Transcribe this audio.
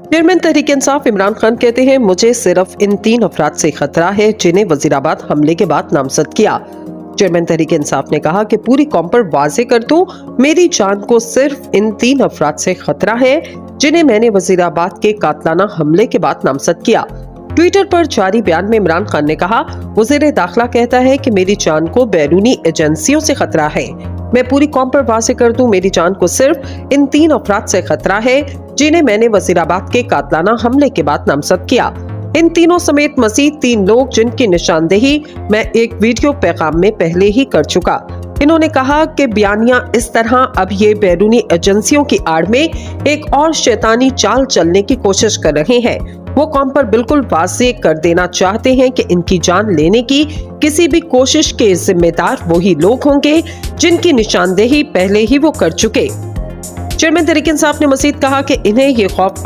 Chairman Tehreek Insaf Imran Khan कहते हैं, मुझे सिर्फ इन 3 अफराद से खतरा है जिन्हें वजीराबाद हमले के बाद नामजद किया। चेयरमैन तहरीक इंसाफ ने कहा कि पूरी कौम पर वाजे कर दूं, मेरी जान को सिर्फ इन 3 अफराद से खतरा है जिन्हें मैंने वजीराबाद के कातलाना हमले के बाद नामजद किया। ट्विटर पर जारी बयान में इमरान खान ने कहा, वज़ीर दाखिला कहता है कि मेरी जान को बैरूनी एजेंसियों से खतरा है। मैं पूरी कौम पर वाजे कर दूं, मेरी जान को सिर्फ इन 3 अफराद से खतरा है जिन्हें मैंने वजीराबाद के कातलाना हमले के बाद नामजद किया। इन तीनों समेत मजीद 3 लोग जिनकी निशानदेही मैं एक वीडियो पैगाम में पहले ही कर चुका। इन्होंने कहा कि बयानिया इस तरह अब ये बैरूनी एजेंसियों की आड़ में एक और शैतानी चाल चलने की कोशिश कर रहे हैं। वो कौम पर बिल्कुल वाज़े कर देना चाहते हैं कि इनकी जान लेने की किसी भी कोशिश के जिम्मेदार वही लोग होंगे जिनकी निशानदेही पहले ही वो कर चुके। चेयरमैन तहरीक इंसाफ ने मजीद कहा कि इन्हें ये खौफ